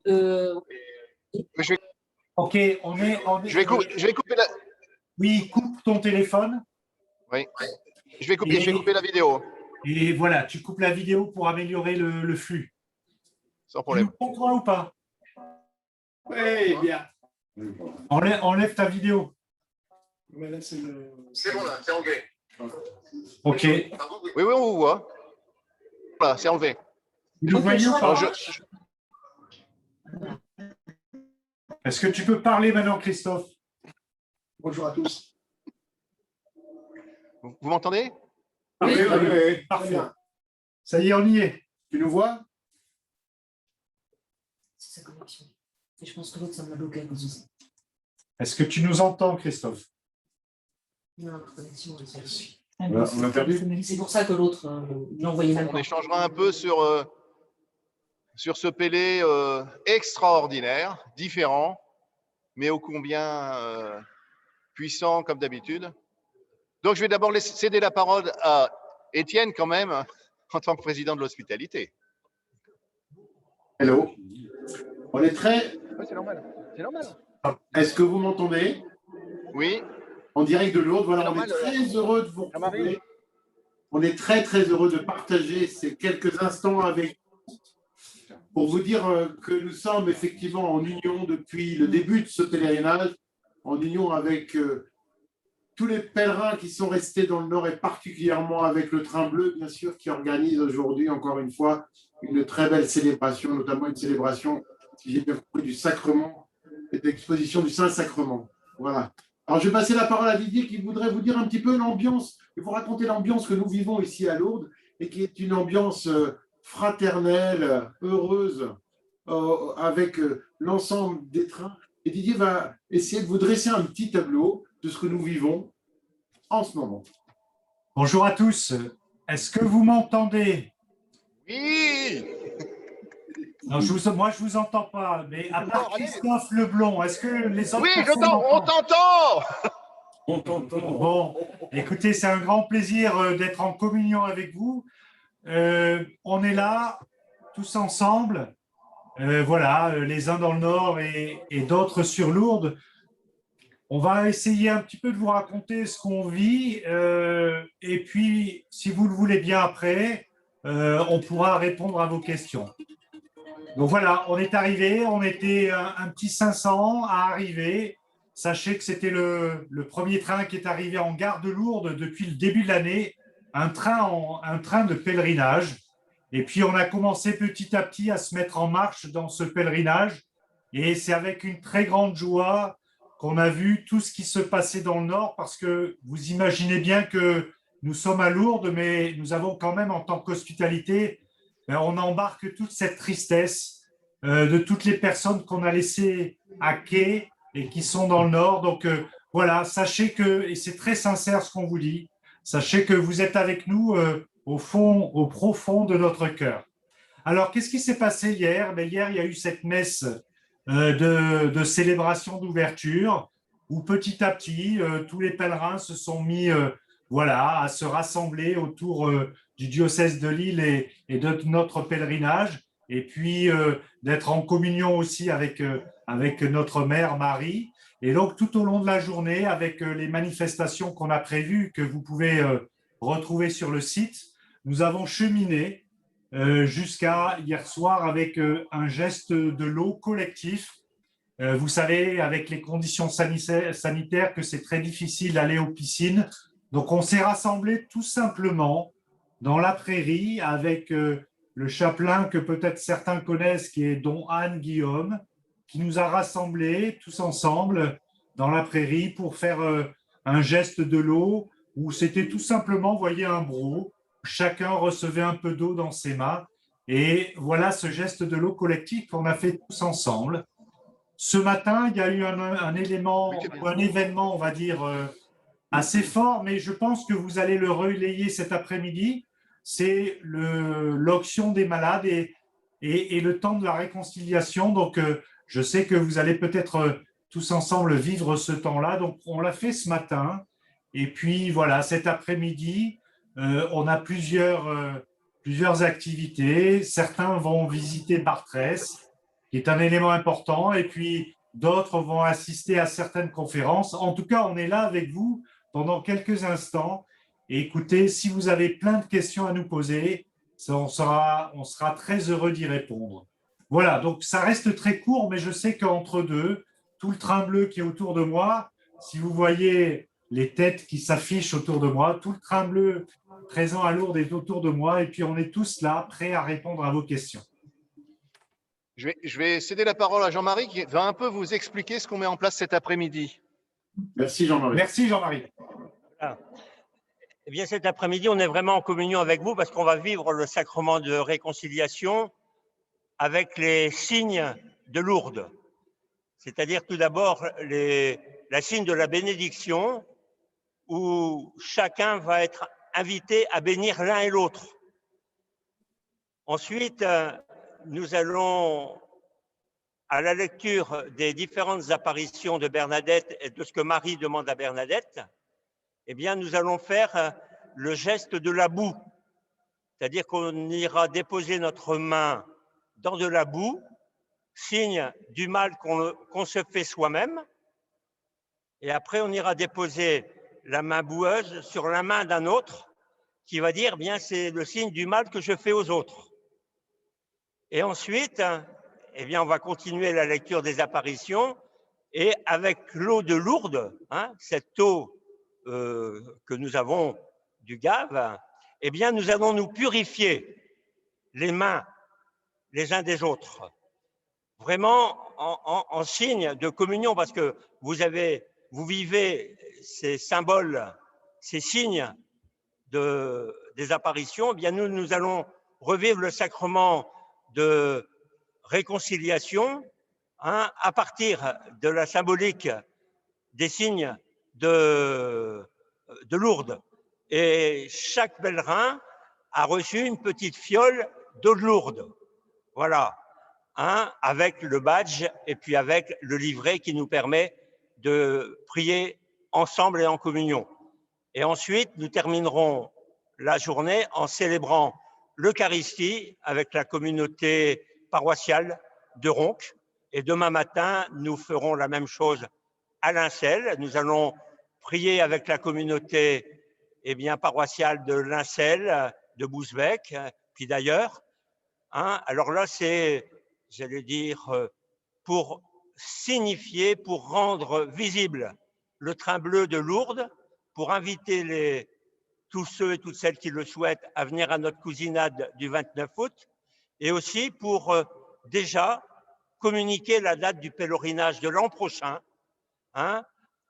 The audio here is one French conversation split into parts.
Euh, Je vais, Ok, je vais couper la. Oui, coupe ton téléphone. Oui. Je vais couper la vidéo, Et voilà, tu coupes la vidéo pour améliorer le flux. sans Tu nous problème. comprends ou pas? Oui, bien. Enlève ta vidéo. Mais là, c'est bon, là, c'est enlevé. Ok. Oui, on vous voit. Voilà, c'est enlevé. Vous nous voyez ou pas? Alors, Est-ce que tu peux parler maintenant, Christophe? Bonjour à tous. vous m'entendez? Oui. Parfait. Ça y est, on y est. Tu nous vois? c'est sa connexion. Et je pense que l'autre, ça m'a bloqué à cause de ça. Est-ce que tu nous entends, Christophe? Non, la connexion, On a perdu. c'est pour ça que l'autre, l'a envoyé même On pas. échangera un peu sur ce Pelé extraordinaire, différent, mais ô combien puissant comme d'habitude. Donc, je vais d'abord céder la parole à Étienne quand même, en tant que président de l'hospitalité. Hello. On est très. Oui, c'est normal. C'est normal. Est-ce que vous m'entendez? Oui. En direct de Lourdes, voilà, on est normal, très heureux de vous Jean-Marie. retrouver. On est très, très heureux de partager ces quelques instants avec vous pour vous dire que nous sommes effectivement en union depuis le début de ce pèlerinage, en union avec tous les pèlerins qui sont restés dans le Nord et particulièrement avec le Train Bleu, bien sûr, qui organise aujourd'hui, encore une fois, une très belle célébration, notamment une célébration, si j'ai bien compris, du sacrement et de l'exposition du Saint-Sacrement. Voilà. Alors, je vais passer la parole à Didier qui voudrait vous dire un petit peu l'ambiance, et vous raconter l'ambiance que nous vivons ici à Lourdes et qui est une ambiance fraternelle, heureuse, avec l'ensemble des trains. Et Didier va essayer de vous dresser un petit tableau de ce que nous vivons en ce moment. Bonjour à tous. Est-ce que vous m'entendez? Oui. Non, moi, je ne vous entends pas. Mais à part Christophe Leblond, est-ce que les autres Oui, personnes on m'entendent? t'entend. On t'entend. Bon, écoutez, c'est un grand plaisir d'être en communion avec vous. On est là, tous ensemble, voilà, les uns dans le Nord et d'autres sur Lourdes. On va essayer un petit peu de vous raconter ce qu'on vit et puis, si vous le voulez bien après, on pourra répondre à vos questions. Donc voilà, on est arrivé, on était un petit 500 à arriver. Sachez que c'était le premier train qui est arrivé en gare de Lourdes depuis le début de l'année, un train de pèlerinage. Et puis on a commencé petit à petit à se mettre en marche dans ce pèlerinage. Et c'est avec une très grande joie qu'on a vu tout ce qui se passait dans le Nord, parce que vous imaginez bien que nous sommes à Lourdes, mais nous avons quand même en tant qu'hospitalité, on embarque toute cette tristesse de toutes les personnes qu'on a laissées à quai et qui sont dans le Nord. Donc voilà, sachez que, et c'est très sincère ce qu'on vous dit, sachez que vous êtes avec nous au fond, au profond de notre cœur. Alors, qu'est-ce qui s'est passé hier? Hier, il y a eu cette messe de célébration d'ouverture où petit à petit, tous les pèlerins se sont mis voilà, à se rassembler autour du diocèse de Lille et de notre pèlerinage, et puis d'être en communion aussi avec notre mère Marie. Et donc, tout au long de la journée, avec les manifestations qu'on a prévues, que vous pouvez retrouver sur le site, nous avons cheminé jusqu'à hier soir avec un geste de l'eau collectif. Vous savez, avec les conditions sanitaires, que c'est très difficile d'aller aux piscines. Donc, on s'est rassemblés tout simplement dans la prairie avec le chapelain que peut-être certains connaissent, qui est Don Anne Guillaume, qui nous a rassemblés tous ensemble dans la prairie pour faire un geste de l'eau où c'était tout simplement, vous voyez, un broc. Chacun recevait un peu d'eau dans ses mains. Et voilà ce geste de l'eau collectif qu'on a fait tous ensemble. Ce matin, il y a eu un événement, on va dire, assez fort, mais je pense que vous allez le relayer cet après-midi. C'est l'onction des malades et le temps de la réconciliation. Donc, je sais que vous allez peut-être tous ensemble vivre ce temps-là. Donc, on l'a fait ce matin. Et puis, voilà, cet après-midi, on a plusieurs activités. Certains vont visiter Bartrès, qui est un élément important. Et puis, d'autres vont assister à certaines conférences. En tout cas, on est là avec vous pendant quelques instants. Et écoutez, si vous avez plein de questions à nous poser, on sera très heureux d'y répondre. Voilà, donc ça reste très court, mais je sais qu'entre deux, tout le train bleu qui est autour de moi, si vous voyez les têtes qui s'affichent autour de moi, tout le train bleu présent à Lourdes est autour de moi, et puis on est tous là, prêts à répondre à vos questions. Je vais céder la parole à Jean-Marie qui va un peu vous expliquer ce qu'on met en place cet après-midi. Merci Jean-Marie. Merci Jean-Marie. Eh bien, cet après-midi, on est vraiment en communion avec vous parce qu'on va vivre le sacrement de réconciliation avec les signes de Lourdes. C'est-à-dire tout d'abord la signe de la bénédiction où chacun va être invité à bénir l'un et l'autre. Ensuite, nous allons, à la lecture des différentes apparitions de Bernadette et de ce que Marie demande à Bernadette, eh bien, nous allons faire le geste de la boue. C'est-à-dire qu'on ira déposer notre main dans de la boue, signe du mal qu'on se fait soi-même. Et après, on ira déposer la main boueuse sur la main d'un autre qui va dire, bien, c'est le signe du mal que je fais aux autres. Et ensuite, eh bien, on va continuer la lecture des apparitions et avec l'eau de Lourdes, cette eau que nous avons du Gave, eh bien, nous allons nous purifier les mains les uns des autres. Vraiment en signe de communion, parce que vous vivez ces symboles, ces signes des apparitions. Eh bien, nous allons revivre le sacrement de réconciliation à partir de la symbolique des signes de Lourdes. Et chaque pèlerin a reçu une petite fiole d'eau de Lourdes. Voilà, avec le badge et puis avec le livret qui nous permet de prier ensemble et en communion. Et ensuite, nous terminerons la journée en célébrant l'Eucharistie avec la communauté paroissiale de Ronques. Et demain matin, nous ferons la même chose à Lincel. Nous allons prier avec la communauté paroissiale de Lincel, de Bousbec, puis d'ailleurs. Alors là, c'est, j'allais dire, pour signifier, pour rendre visible le train bleu de Lourdes, pour inviter tous ceux et toutes celles qui le souhaitent à venir à notre cousinade du 29 août, et aussi pour déjà communiquer la date du pèlerinage de l'an prochain,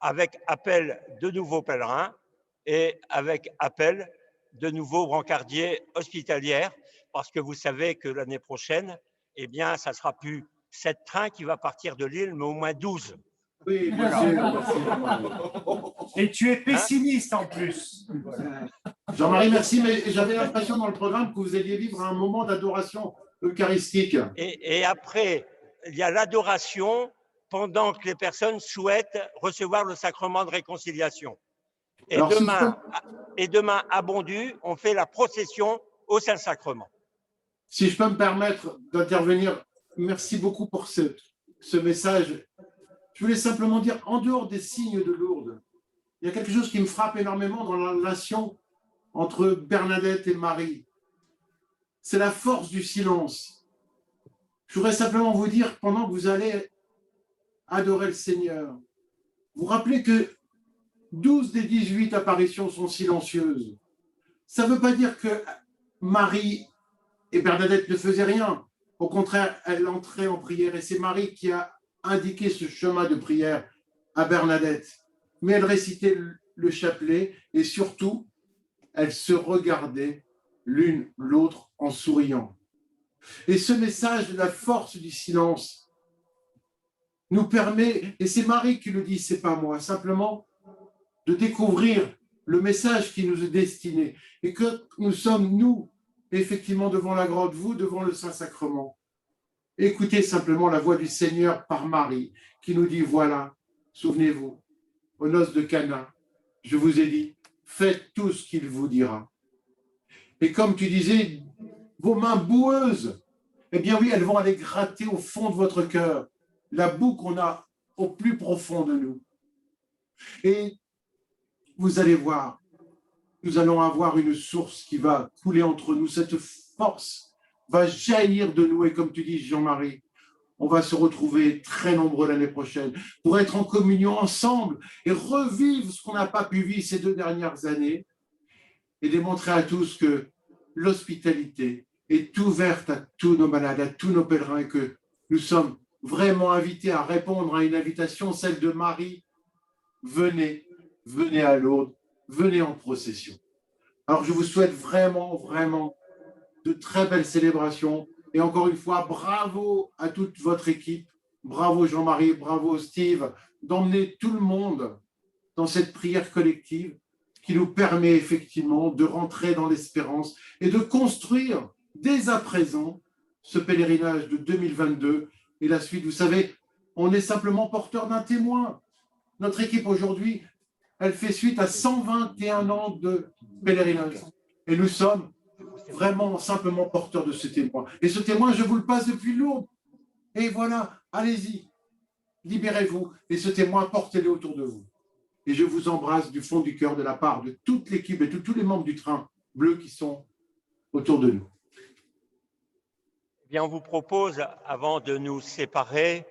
avec appel de nouveaux pèlerins et avec appel de nouveaux brancardiers hospitalières, parce que vous savez que l'année prochaine, eh bien, ça ne sera plus 7 trains qui va partir de Lille, mais au moins 12. Oui, Et tu es pessimiste en plus. Jean-Marie, merci, mais j'avais l'impression dans le programme que vous alliez vivre un moment d'adoration eucharistique. Et après, il y a l'adoration pendant que les personnes souhaitent recevoir le sacrement de réconciliation. Et alors, demain, à Bondu, on fait la procession au Saint-Sacrement. Si je peux me permettre d'intervenir, merci beaucoup pour ce message. Je voulais simplement dire, en dehors des signes de Lourdes, il y a quelque chose qui me frappe énormément dans la relation entre Bernadette et Marie. C'est la force du silence. Je voudrais simplement vous dire, pendant que vous allez adorer le Seigneur, vous rappelez que 12 des 18 apparitions sont silencieuses. Ça ne veut pas dire que Marie et Bernadette ne faisaient rien. Au contraire, elle entrait en prière et c'est Marie qui a indiqué ce chemin de prière à Bernadette. Mais elle récitait le chapelet et surtout, elle se regardait l'une l'autre en souriant. Et ce message de la force du silence nous permet, et c'est Marie qui le dit, c'est pas moi, simplement de découvrir le message qui nous est destiné et que nous sommes, nous, effectivement, devant la grotte, vous, devant le Saint-Sacrement. Écoutez simplement la voix du Seigneur par Marie qui nous dit, voilà, souvenez-vous, aux noces de Cana, je vous ai dit, faites tout ce qu'il vous dira. Et comme tu disais, vos mains boueuses, eh bien oui, elles vont aller gratter au fond de votre cœur, la boue qu'on a au plus profond de nous. Et vous allez voir, nous allons avoir une source qui va couler entre nous. Cette force va jaillir de nous. Et comme tu dis, Jean-Marie, on va se retrouver très nombreux l'année prochaine pour être en communion ensemble et revivre ce qu'on n'a pas pu vivre ces 2 dernières années et démontrer à tous que l'hospitalité est ouverte à tous nos malades, à tous nos pèlerins et que nous sommes vraiment invités à répondre à une invitation, celle de Marie. Venez, venez à Lourdes, venez en procession. Alors, je vous souhaite vraiment, vraiment de très belles célébrations. Et encore une fois, bravo à toute votre équipe. Bravo Jean-Marie, bravo Steve, d'emmener tout le monde dans cette prière collective qui nous permet effectivement de rentrer dans l'espérance et de construire dès à présent ce pèlerinage de 2022 et la suite. Vous savez, on est simplement porteur d'un témoin. Notre équipe aujourd'hui, elle fait suite à 121 ans de pèlerinage. Et nous sommes vraiment simplement porteurs de ce témoin. Et ce témoin, je vous le passe depuis Lourdes. Et voilà, allez-y, libérez-vous. Et ce témoin, portez-le autour de vous. Et je vous embrasse du fond du cœur de la part de toute l'équipe et de tous les membres du train bleu qui sont autour de nous. Eh bien, on vous propose, avant de nous séparer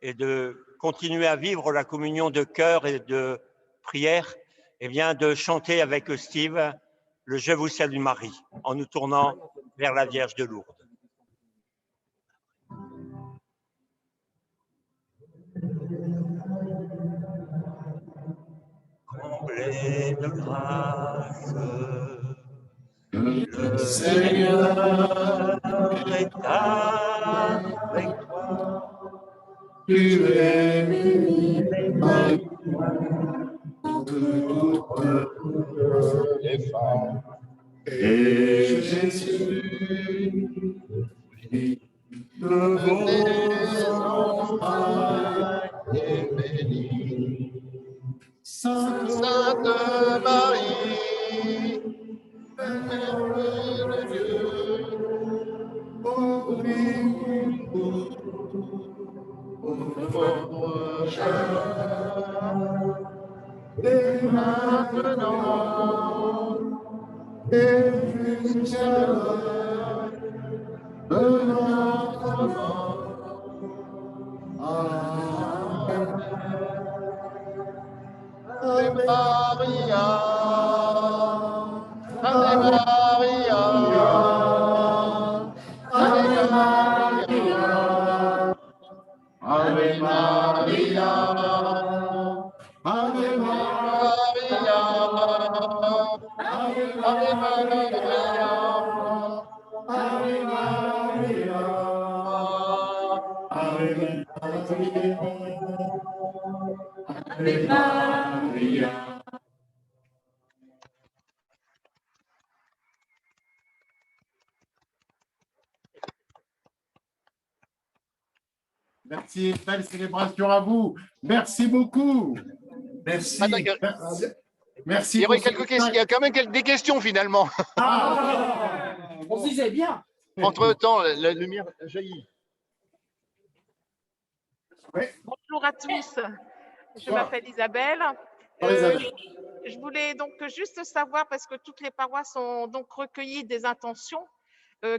et de continuer à vivre la communion de cœur et de prière, eh bien, de chanter avec Steve le Je vous salue Marie, en nous tournant vers la Vierge de Lourdes. Comblé de grâce, le Seigneur est avec toi. Tu es bénie Marie, Les femmes. et Jésus, de vos entrailles est bénie. Sainte Sainte Marie, Mère de Dieu, pauvre chère, et maintenant, et jusqu'à l'heure de notre mort. Amen. Ave Maria, Ave Maria, Ave Maria, Ave Maria, Ave Maria, Ave Maria, Ave Maria, Ave Maria. Merci, belle célébration à vous. Merci beaucoup. Merci. Merci. Merci Il y aurait pour ce quelques questions, il y a quand même des questions finalement. On se disait bien. Entre-temps, la lumière jaillit. Bonjour à tous, je Bonsoir. m'appelle Isabelle. Bonsoir, Isabelle. Je voulais donc juste savoir, parce que toutes les paroisses ont donc recueilli des intentions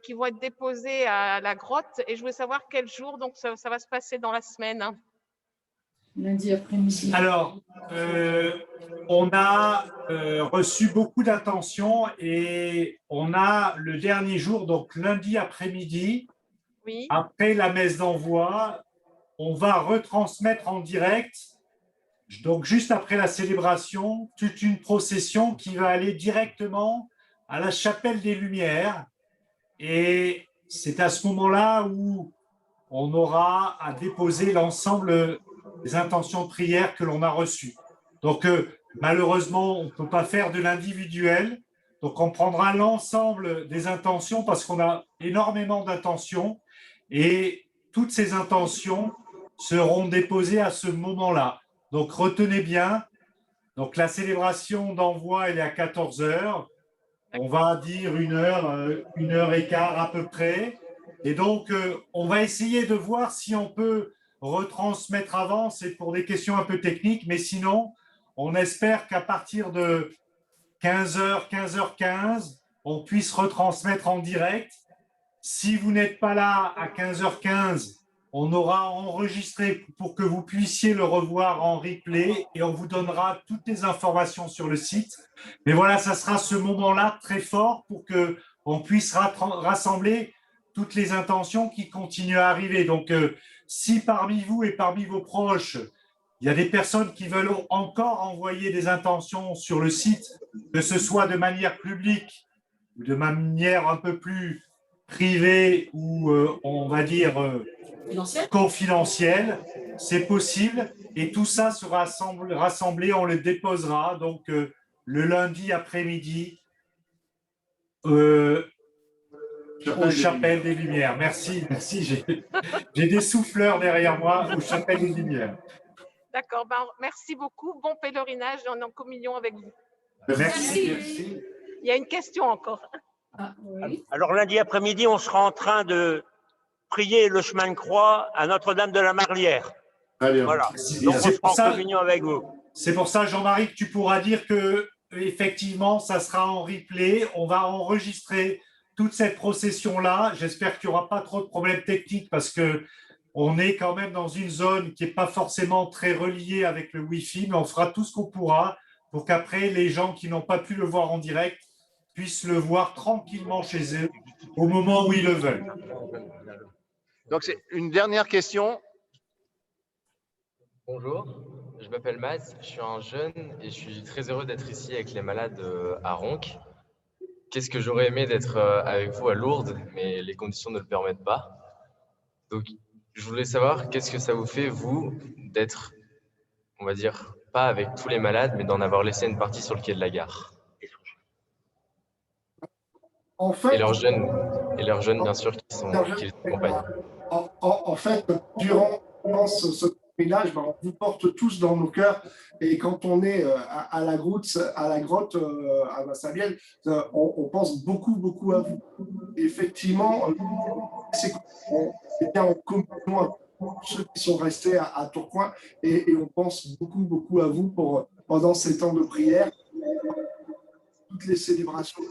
qui vont être déposées à la grotte, et je voulais savoir quel jour donc ça va se passer dans la semaine. Lundi après-midi. Alors, on a reçu beaucoup d'attention et on a le dernier jour, donc lundi après-midi, Oui, après la messe d'envoi, on va retransmettre en direct, donc juste après la célébration, toute une procession qui va aller directement à la chapelle des Lumières. Et c'est à ce moment-là où on aura à déposer l'ensemble des intentions de prière que l'on a reçues. Donc, malheureusement, on ne peut pas faire de l'individuel. Donc, on prendra l'ensemble des intentions parce qu'on a énormément d'intentions et toutes ces intentions seront déposées à ce moment-là. Donc, retenez bien. Donc, la célébration d'envoi, elle est à 14 h. On va dire 1 heure et quart à peu près. Et donc, on va essayer de voir si on peut retransmettre avant. C'est pour des questions un peu techniques, mais sinon, on espère qu'à partir de 15h, 15h15, on puisse retransmettre en direct. Si vous n'êtes pas là à 15h15, on aura enregistré pour que vous puissiez le revoir en replay et on vous donnera toutes les informations sur le site. Mais voilà, ça sera ce moment-là très fort pour qu'on puisse rassembler toutes les intentions qui continuent à arriver. Donc, si parmi vous et parmi vos proches, il y a des personnes qui veulent encore envoyer des intentions sur le site, que ce soit de manière publique ou de manière un peu plus privée ou, on va dire, confidentielle, c'est possible. Et tout ça sera rassemblé, on le déposera donc le lundi après-midi aux Chapelles des Lumières. Merci, j'ai des souffleurs derrière moi aux Chapelles des Lumières. D'accord, merci beaucoup. Bon pèlerinage en communion avec vous. Merci. Il y a une question encore. Ah, oui. Alors lundi après-midi, on sera en train de prier le chemin de croix à Notre-Dame de la Marlière. Très bien. Voilà. Donc on sera en communion avec vous. C'est pour ça, Jean-Marie, que tu pourras dire que effectivement, ça sera en replay. On va enregistrer toute cette procession-là. J'espère qu'il n'y aura pas trop de problèmes techniques parce que on est quand même dans une zone qui n'est pas forcément très reliée avec le Wi-Fi, mais on fera tout ce qu'on pourra pour qu'après, les gens qui n'ont pas pu le voir en direct puissent le voir tranquillement chez eux au moment où ils le veulent. Donc, c'est une dernière question. Bonjour, je m'appelle Matt, je suis un jeune et je suis très heureux d'être ici avec les malades à Ronc. Qu'est-ce que j'aurais aimé d'être avec vous à Lourdes, mais les conditions ne le permettent pas. Donc, je voulais savoir qu'est-ce que ça vous fait, vous, d'être, on va dire, pas avec tous les malades, mais d'en avoir laissé une partie sur le quai de la gare. En fait, et leurs jeunes, bien sûr, qui les accompagnent. En fait, durant ce pèlerinage, on vous porte tous dans nos cœurs. Et quand on est à la grotte à Massabielle, on pense beaucoup à vous. Et effectivement, on est bien en communion avec ceux qui sont restés à Tourcoing et on pense beaucoup à vous pendant ces temps de prière, toutes les célébrations.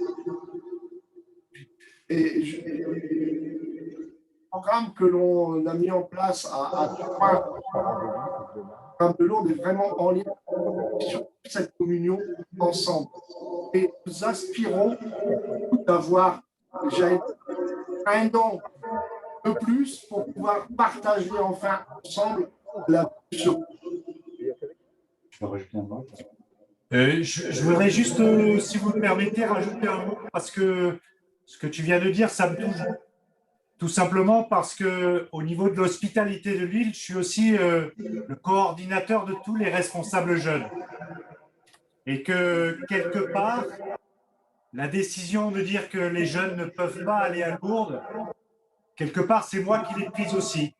Et le programme que l'on a mis en place à Tourcoing, le programme de Lourdes, est vraiment en lien sur cette communion ensemble. Et nous aspirons d'avoir un an de plus pour pouvoir partager enfin ensemble la mission. Je voudrais juste, si vous me permettez, rajouter un mot parce que ce que tu viens de dire, ça me touche. Tout simplement parce qu'au niveau de l'hospitalité de l'île, je suis aussi le coordinateur de tous les responsables jeunes. Et que quelque part, la décision de dire que les jeunes ne peuvent pas aller à Lourdes, quelque part, c'est moi qui l'ai prise aussi.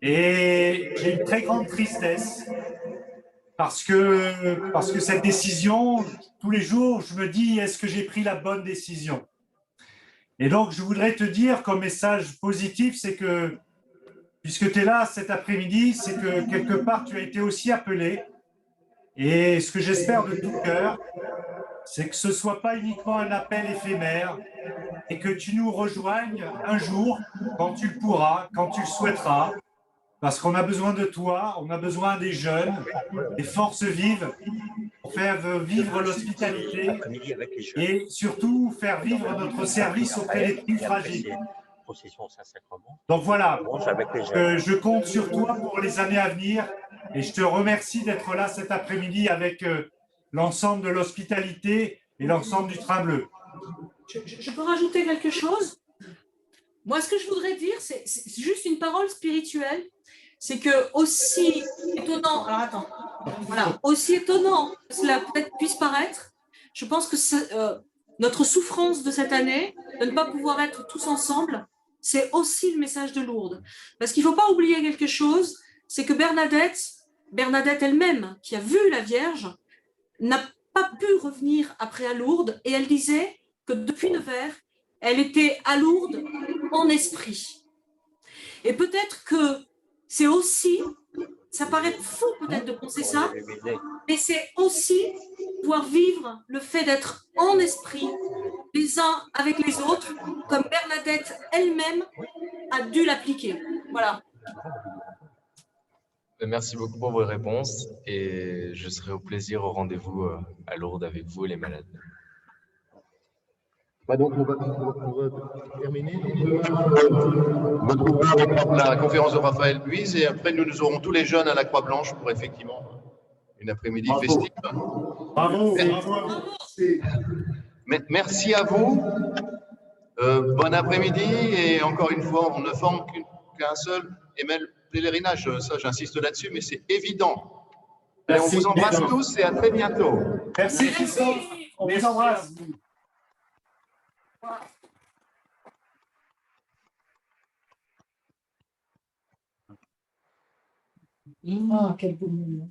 Et j'ai une très grande tristesse parce que cette décision, tous les jours, je me dis, est-ce que j'ai pris la bonne décision ? Et donc, je voudrais te dire comme message positif, c'est que, puisque tu es là cet après-midi, c'est que quelque part, tu as été aussi appelé. Et ce que j'espère de tout cœur, c'est que ce ne soit pas uniquement un appel éphémère et que tu nous rejoignes un jour, quand tu le pourras, quand tu le souhaiteras, parce qu'on a besoin de toi, on a besoin des jeunes, des forces vives, pour faire vivre l'hospitalité et surtout faire vivre notre service auprès des plus fragiles. Donc voilà, je compte sur toi pour les années à venir et je te remercie d'être là cet après-midi avec l'ensemble de l'hospitalité et l'ensemble du Train Bleu. Je peux rajouter quelque chose ? Moi, ce que je voudrais dire, c'est juste une parole spirituelle. C'est que aussi étonnant, alors attends, voilà, aussi étonnant que cela peut-être puisse paraître, je pense que notre souffrance de cette année, de ne pas pouvoir être tous ensemble, c'est aussi le message de Lourdes. Parce qu'il ne faut pas oublier quelque chose, c'est que Bernadette elle-même, qui a vu la Vierge, n'a pas pu revenir après à Lourdes, et elle disait que depuis Nevers, elle était à Lourdes en esprit. Et peut-être que c'est aussi, ça paraît fou peut-être de penser ça, mais c'est aussi pouvoir vivre le fait d'être en esprit les uns avec les autres, comme Bernadette elle-même a dû l'appliquer. Voilà. Merci beaucoup pour vos réponses et je serai au plaisir au rendez-vous à Lourdes avec vous et les malades. Donc on va terminer. On retrouvera la conférence de Raphaël Buise et après nous aurons tous les jeunes à la Croix-Blanche pour effectivement une après-midi festive. Bravo. Merci à vous. Bon après-midi et encore une fois, on ne forme qu'un seul pèlerinage. Ça, j'insiste là-dessus, mais c'est évident. Et on vous embrasse tous et à très bientôt. Merci Christophe, on vous embrasse. Oh, quel beau moment.